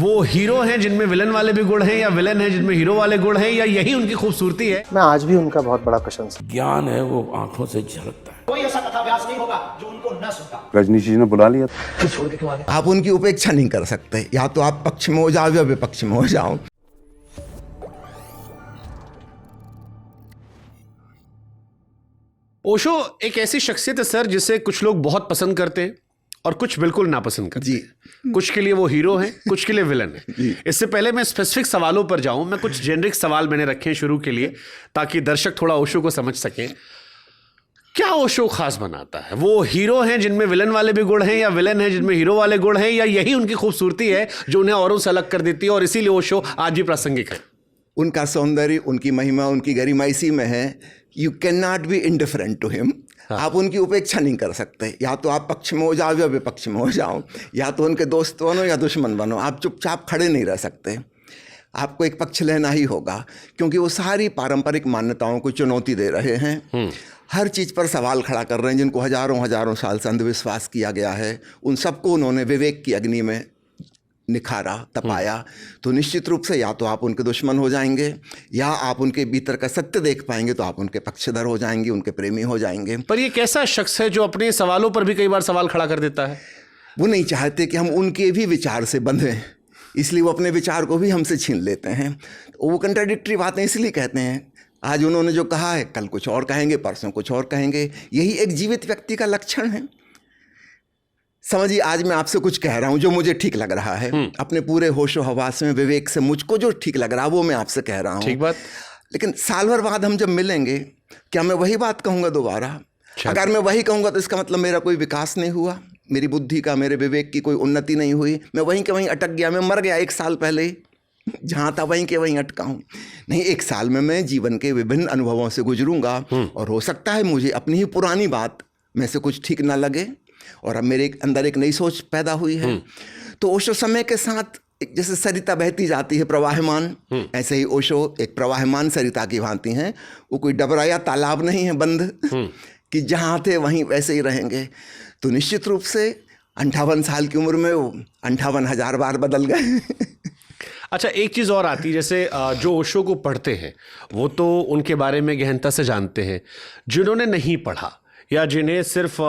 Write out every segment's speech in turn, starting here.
वो हीरो हैं जिनमें विलन वाले भी गुण हैं, या विलन हैं जिनमें हीरो वाले गुण हैं, या यही उनकी खूबसूरती है? मैं आज भी उनका बहुत बड़ा प्रशंसक। ज्ञान है वो आंखों से झलकता है। कोई ऐसा कथाव्यास नहीं होगा जो उनको न सुनता। रजनीश जी ने बुला लिया। छोड़ के क्यों आ गए? आप उनकी उपेक्षा नहीं कर सकते, या तो आप पक्ष में हो जाओ या विपक्ष में हो जाओ। ओशो एक ऐसी शख्सियत है सर जिसे कुछ लोग बहुत पसंद करते हैं और कुछ बिल्कुल नापसंद करते जी। हैं। कुछ के लिए वो हीरो हैं, कुछ के लिए विलन है। इससे पहले मैं स्पेसिफिक सवालों पर जाऊं, मैं कुछ जेनरिक सवाल मैंने रखे हैं शुरू के लिए, ताकि दर्शक थोड़ा ओशो को समझ सकें। क्या ओशो खास बनाता है? वो हीरो हैं जिनमें विलन वाले भी गुण हैं, या विलन हैं जिनमें हीरो वाले गुण हैं, या यही उनकी खूबसूरती है जो उन्हें औरों से अलग कर देती है और इसीलिए ओशो आज भी प्रासंगिक है? उनका सौंदर्य, उनकी महिमा, उनकी गरिमा इसी में है। You can not be indifferent to him. आप उनकी उपेक्षा नहीं कर सकते, या तो आप पक्ष में हो जाओ या विपक्ष में हो जाओ, या तो उनके दोस्त बनो या दुश्मन बनो। आप चुपचाप खड़े नहीं रह सकते, आपको एक पक्ष लेना ही होगा, क्योंकि वो सारी पारंपरिक मान्यताओं को चुनौती दे रहे हैं। हर चीज़ पर सवाल खड़ा कर रहे हैं जिनको हजारों हजारों साल से अंधविश्वास किया गया है। उन सबको उन्होंने विवेक की अग्नि में निखारा, तपाया। तो निश्चित रूप से या तो आप उनके दुश्मन हो जाएंगे, या आप उनके भीतर का सत्य देख पाएंगे तो आप उनके पक्षधर हो जाएंगे, उनके प्रेमी हो जाएंगे। पर ये कैसा शख्स है जो अपने सवालों पर भी कई बार सवाल खड़ा कर देता है? वो नहीं चाहते कि हम उनके भी विचार से बंधें, इसलिए वो अपने विचार को भी हमसे छीन लेते हैं। वो कंट्राडिक्टरी बातें इसलिए कहते हैं। आज उन्होंने जो कहा है कल कुछ और कहेंगे, परसों कुछ और कहेंगे। यही एक जीवित व्यक्ति का लक्षण है। समझिए, आज मैं आपसे कुछ कह रहा हूं जो मुझे ठीक लग रहा है, अपने पूरे होशो हवास में, विवेक से मुझको जो ठीक लग रहा है वो मैं आपसे कह रहा हूं। ठीक बात। लेकिन साल भर बाद हम जब मिलेंगे, क्या मैं वही बात कहूंगा दोबारा? अगर मैं वही कहूंगा तो इसका मतलब मेरा कोई विकास नहीं हुआ, मेरी बुद्धि का, मेरे विवेक की कोई उन्नति नहीं हुई। मैं वहीं के वहीं अटक गया, मैं मर गया 1 साल पहले, जहाँ था वहीं के वहीं अटका हूँ। नहीं, 1 साल में मैं जीवन के विभिन्न अनुभवों से गुजरूंगा, और हो सकता है मुझे अपनी ही पुरानी बात में से कुछ ठीक ना लगे, और अब मेरे अंदर एक नई सोच पैदा हुई है। तो ओशो समय के साथ जैसे सरिता बहती जाती है प्रवाहमान, ऐसे ही ओशो एक प्रवाहमान सरिता की भांति हैं। वो कोई डबराया तालाब नहीं है बंद, कि जहाँ थे वहीं वैसे ही रहेंगे। तो निश्चित रूप से 58 साल की उम्र में वो 58,000 बार बदल गए। अच्छा, एक चीज़ और आती है, जैसे जो ओशो को पढ़ते हैं वो तो उनके बारे में गहनता से जानते हैं। जिन्होंने नहीं पढ़ा, या जिन्हें सिर्फ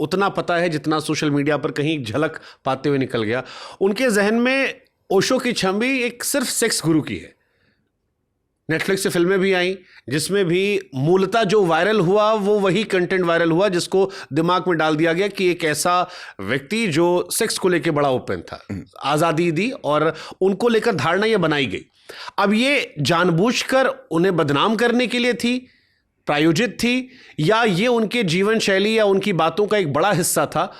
उतना पता है जितना सोशल मीडिया पर कहीं झलक पाते हुए निकल गया, उनके जहन में ओशो की छवि एक सिर्फ सेक्स गुरु की है। नेटफ्लिक्स से फिल्में भी आई जिसमें भी मूलतः जो वायरल हुआ वो वही कंटेंट वायरल हुआ जिसको दिमाग में डाल दिया गया कि एक ऐसा व्यक्ति जो सेक्स को लेकर बड़ा ओपन था, आज़ादी दी, और उनको लेकर धारणा ये बनाई गई। अब ये जानबूझकर उन्हें बदनाम करने के लिए थी, प्रायोजित थी, या ये उनके जीवन शैली या उनकी बातों का एक बड़ा हिस्सा था,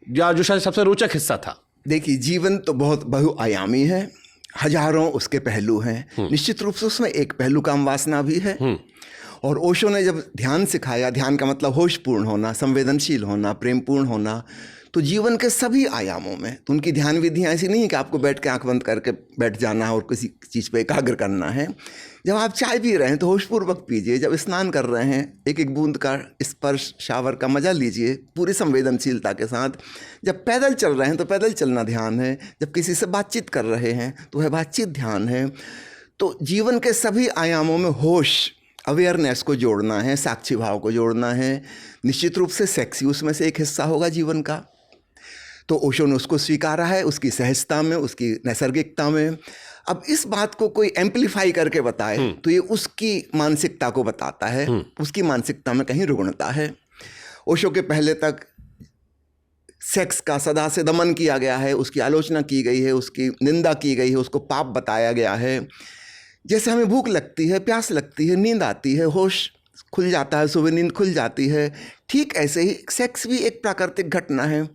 या जो शायद सबसे रोचक हिस्सा था? देखिए, जीवन तो बहुत बहुआयामी है, हजारों उसके पहलू हैं। निश्चित रूप से उसमें एक पहलू काम वासना भी है। और ओशो ने जब ध्यान सिखाया, ध्यान का मतलब होशपूर्ण होना, संवेदनशील होना, प्रेमपूर्ण होना, तो जीवन के सभी आयामों में तो उनकी ध्यान विधियाँ ऐसी नहीं है कि आपको बैठ के आंख बंद करके बैठ जाना है और किसी चीज़ पे एकाग्र करना है। जब आप चाय पी रहे हैं तो होशपूर्वक पीजिए, जब स्नान कर रहे हैं एक एक बूंद का स्पर्श, शावर का मजा लीजिए पूरी संवेदनशीलता के साथ। जब पैदल चल रहे हैं तो पैदल चलना ध्यान है, जब किसी से बातचीत कर रहे हैं तो वह बातचीत ध्यान है। तो जीवन के सभी आयामों में होश, अवेयरनेस को जोड़ना है, साक्षी भाव को जोड़ना है। निश्चित रूप से सेक्स उसमें से एक हिस्सा होगा जीवन का। तो ओशो ने उसको स्वीकारा है, उसकी सहजता में, उसकी नैसर्गिकता में। अब इस बात को कोई एम्पलीफाई करके बताए तो ये उसकी मानसिकता को बताता है, उसकी मानसिकता में कहीं रुग्णता है। ओशो के पहले तक सेक्स का सदा से दमन किया गया है, उसकी आलोचना की गई है, उसकी निंदा की गई है, उसको पाप बताया गया है। जैसे हमें भूख लगती है, प्यास लगती है, नींद आती है, होश खुल जाता है, सुबह नींद खुल जाती है, ठीक ऐसे ही सेक्स भी एक प्राकृतिक घटना है।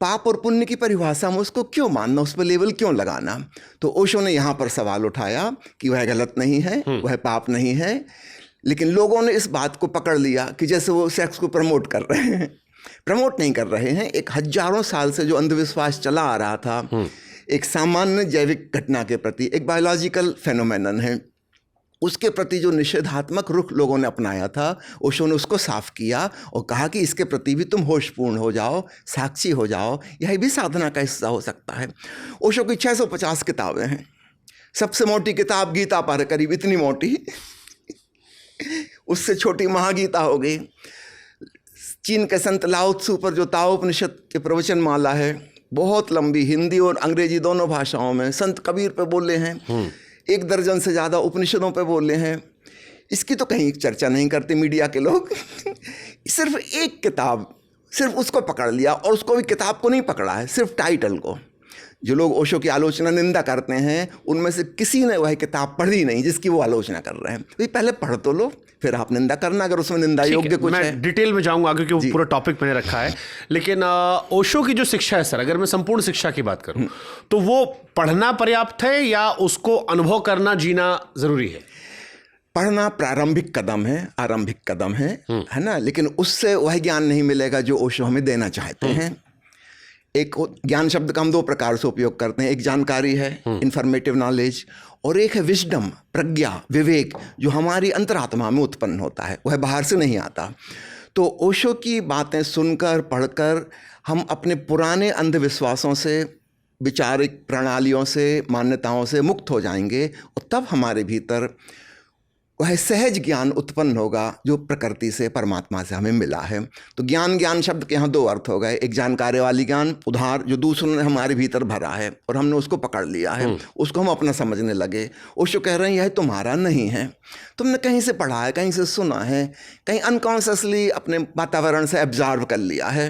पाप और पुण्य की परिभाषा में उसको क्यों मानना, उस पर लेवल क्यों लगाना? तो ओशो ने यहाँ पर सवाल उठाया कि वह गलत नहीं है, वह पाप नहीं है, लेकिन लोगों ने इस बात को पकड़ लिया कि जैसे वो सेक्स को प्रमोट कर रहे हैं। प्रमोट नहीं कर रहे हैं, एक हजारों साल से जो अंधविश्वास चला आ रहा था, एक सामान्य जैविक घटना के प्रति, एक बायोलॉजिकल फेनोमेनन है, उसके प्रति जो निषेधात्मक रुख लोगों ने अपनाया था, ओशो ने उसको साफ किया और कहा कि इसके प्रति भी तुम होशपूर्ण हो जाओ, साक्षी हो जाओ, यह भी साधना का हिस्सा हो सकता है। ओशो की 650 किताबें हैं। सबसे मोटी किताब गीता पर, करीब इतनी मोटी। उससे छोटी महागीता हो गई। चीन के संत लाओ त्सु पर जो ताओ उपनिषद के प्रवचन माला है, बहुत लंबी, हिंदी और अंग्रेजी दोनों भाषाओं में। संत कबीर पे बोले हैं, 1 दर्जन से ज़्यादा उपनिषदों पे बोले हैं। इसकी तो कहीं चर्चा नहीं करते मीडिया के लोग। सिर्फ एक किताब, सिर्फ उसको पकड़ लिया, और उसको भी किताब को नहीं पकड़ा है, सिर्फ टाइटल को। जो लोग ओशो की आलोचना, निंदा करते हैं, उनमें से किसी ने वह किताब पढ़ी नहीं जिसकी वो आलोचना कर रहे हैं। तो पहले पढ़ तो लो, फिर आप निंदा करना अगर उसमें निंदा योग्य कुछ है। मैं डिटेल में जाऊंगा क्योंकि वो पूरा टॉपिक मैंने रखा है। लेकिन ओशो की जो शिक्षा है सर, अगर मैं संपूर्ण शिक्षा की बात करूं तो वो पढ़ना पर्याप्त है या उसको अनुभव करना, जीना जरूरी है? पढ़ना प्रारंभिक कदम है, आरंभिक कदम है ना, लेकिन उससे वह ज्ञान नहीं मिलेगा जो ओशो हमें देना चाहते हैं। एक ज्ञान शब्द का हम 2 प्रकार से उपयोग करते हैं। एक जानकारी है, इंफॉर्मेटिव नॉलेज, और एक है विजडम, प्रज्ञा, विवेक, जो हमारी अंतरात्मा में उत्पन्न होता है, वह बाहर से नहीं आता। तो ओशो की बातें सुनकर, पढ़कर हम अपने पुराने अंधविश्वासों से, विचारिक प्रणालियों से, मान्यताओं से मुक्त हो जाएंगे, और तब हमारे भीतर वह सहज ज्ञान उत्पन्न होगा जो प्रकृति से, परमात्मा से हमें मिला है। तो ज्ञान शब्द के यहाँ 2 अर्थ हो गए। एक जानकारी वाली ज्ञान, उधार, जो दूसरों ने हमारे भीतर भरा है और हमने उसको पकड़ लिया है, उसको हम अपना समझने लगे। ओशो कह रहे हैं यह तुम्हारा नहीं है, तुमने कहीं से पढ़ा है, कहीं से सुना है, कहीं अनकॉन्शियसली अपने वातावरण से एब्जॉर्व कर लिया है।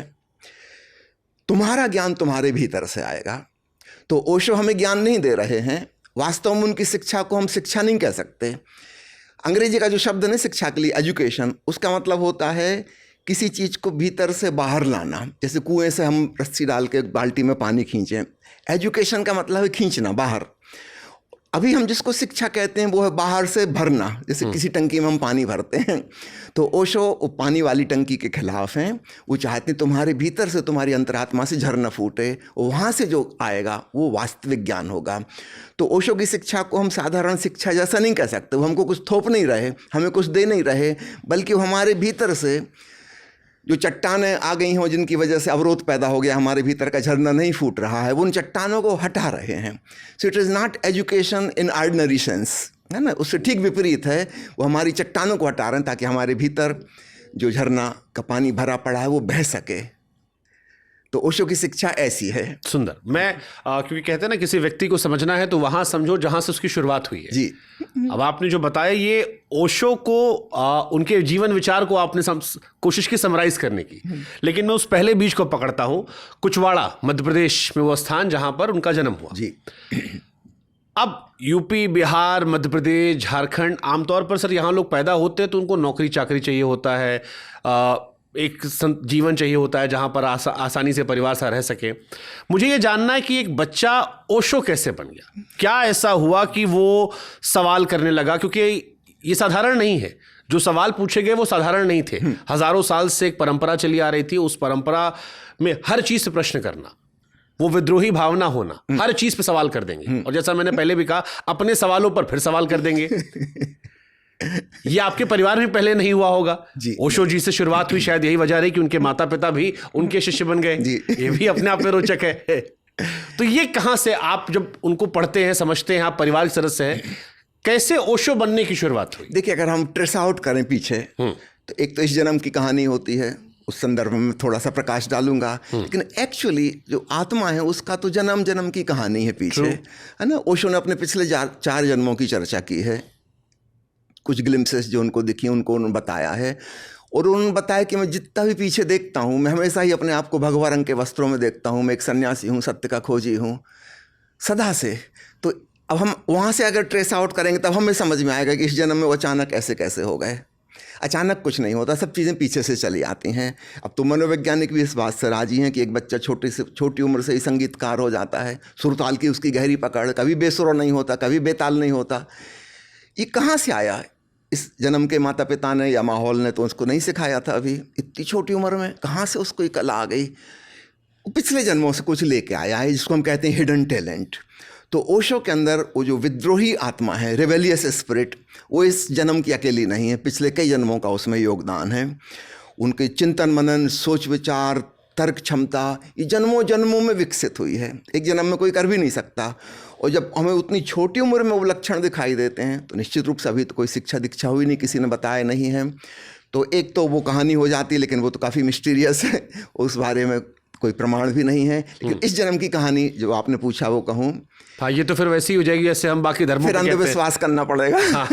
तुम्हारा ज्ञान तुम्हारे भीतर से आएगा। तो ओशो हमें ज्ञान नहीं दे रहे हैं। वास्तव में उनकी शिक्षा को हम शिक्षा नहीं कह सकते। अंग्रेजी का जो शब्द है शिक्षा के लिए, एजुकेशन, उसका मतलब होता है किसी चीज़ को भीतर से बाहर लाना। जैसे कुएं से हम रस्सी डाल के बाल्टी में पानी खींचें, एजुकेशन का मतलब है खींचना बाहर। अभी हम जिसको शिक्षा कहते हैं वो है बाहर से भरना, जैसे किसी टंकी में हम पानी भरते हैं। तो ओशो वो पानी वाली टंकी के खिलाफ हैं। वो चाहते हैं तुम्हारे भीतर से, तुम्हारी अंतरात्मा से झरना फूटे, वहाँ से जो आएगा वो वास्तविक ज्ञान होगा। तो ओशो की शिक्षा को हम साधारण शिक्षा जैसा नहीं कह सकते। वो हमको कुछ थोप नहीं रहे, हमें कुछ दे नहीं रहे, बल्कि वो हमारे भीतर से जो चट्टानें आ गई हों, जिनकी वजह से अवरोध पैदा हो गया, हमारे भीतर का झरना नहीं फूट रहा है, वो उन चट्टानों को हटा रहे हैं। So it is not education in ordinary sense, है ना, उससे ठीक विपरीत है। वो हमारी चट्टानों को हटा रहे हैं ताकि हमारे भीतर जो झरना का पानी भरा पड़ा है वो बह सके। तो ओशो की शिक्षा ऐसी है। सुंदर। मैं क्योंकि कहते हैं ना, किसी व्यक्ति को समझना है तो वहां समझो जहां से उसकी शुरुआत हुई है। जी। अब आपने जो बताया, ये ओशो को उनके जीवन विचार को आपने कोशिश की समराइज करने की, लेकिन मैं उस पहले बीज को पकड़ता हूं। कुचवाड़ा मध्य प्रदेश में वो स्थान जहां पर उनका जन्म हुआ। जी। अब यूपी, बिहार, मध्य प्रदेश, झारखंड, आमतौर पर सर यहाँ लोग पैदा होते हैं तो उनको नौकरी चाकरी चाहिए होता है, एक जीवन चाहिए होता है जहाँ पर आसानी से परिवार सा रह सके। मुझे ये जानना है कि एक बच्चा ओशो कैसे बन गया? क्या ऐसा हुआ कि वो सवाल करने लगा? क्योंकि ये साधारण नहीं है, जो सवाल पूछे गए वो साधारण नहीं थे। हजारों साल से एक परंपरा चली आ रही थी, उस परंपरा में हर चीज से प्रश्न करना, वो विद्रोही भावना होना, हर चीज पे सवाल कर देंगे, और जैसा मैंने पहले भी कहा, अपने सवालों पर फिर सवाल कर देंगे। ये आपके परिवार में पहले नहीं हुआ होगा। ओशो जी से शुरुआत हुई, शायद यही वजह रही कि उनके माता पिता भी उनके शिष्य बन गए। ये भी अपने आप में रोचक है। तो ये कहां से, आप जब उनको पढ़ते हैं, समझते हैं, आप परिवार के सदस्य हैं, कैसे ओशो बनने की शुरुआत हुई? देखिए, अगर हम ट्रेस आउट करें पीछे, तो एक तो इस जन्म की कहानी होती है, उस संदर्भ में थोड़ा सा प्रकाश डालूंगा। लेकिन एक्चुअली जो आत्मा है उसका तो जन्म जन्म की कहानी है पीछे, है ना। ओशो ने अपने पिछले 4 जन्मों की चर्चा की है। कुछ ग्लिम्सेस जो उनको दिखी उनको उन्होंने बताया है, और उन्होंने बताया कि मैं जितना भी पीछे देखता हूँ, मैं हमेशा ही अपने आप को भगवा रंग के वस्त्रों में देखता हूँ। मैं एक सन्यासी हूँ, सत्य का खोजी हूँ सदा से। तो अब हम वहाँ से अगर ट्रेस आउट करेंगे तब हमें समझ में आएगा कि इस जन्म में वो अचानक ऐसे कैसे हो गए। अचानक कुछ नहीं होता, सब चीज़ें पीछे से चली आती हैं। अब तो मनोवैज्ञानिक भी इस बात से राजी हैं कि एक बच्चा छोटी उम्र से ही संगीतकार हो जाता है। सुरताल की उसकी गहरी पकड़, कभी बेसुरा नहीं होता, कभी बेताल नहीं होता। ये कहाँ से आया? इस जन्म के माता पिता ने या माहौल ने तो उसको नहीं सिखाया था। अभी इतनी छोटी उम्र में कहाँ से उसको ये कला आ गई? पिछले जन्मों से कुछ लेके आया है, जिसको हम कहते हैं हिडन टैलेंट। तो ओशो के अंदर वो जो विद्रोही आत्मा है, रेबेलियस स्पिरिट, वो इस जन्म की अकेली नहीं है, पिछले कई जन्मों का उसमें योगदान है। उनके चिंतन मनन, सोच विचार, तर्क क्षमता ये जन्मों जन्मों में विकसित हुई है, एक जन्म में कोई कर भी नहीं सकता। और जब हमें उतनी छोटी उम्र में वो लक्षण दिखाई देते हैं तो निश्चित रूप से अभी तो कोई शिक्षा दीक्षा हुई नहीं, किसी ने बताया नहीं है, तो एक तो वो कहानी हो जाती है, लेकिन वो तो काफ़ी मिस्टीरियस है, उस बारे में कोई प्रमाण भी नहीं है। लेकिन इस जन्म की कहानी जो आपने पूछा वो कहूँ, हाँ, ये तो फिर वैसी हो जाएगी जैसे हम बाकी धर्मों फिर पे कहते हैं। अंधविश्वास करना पड़ेगा। हाँ।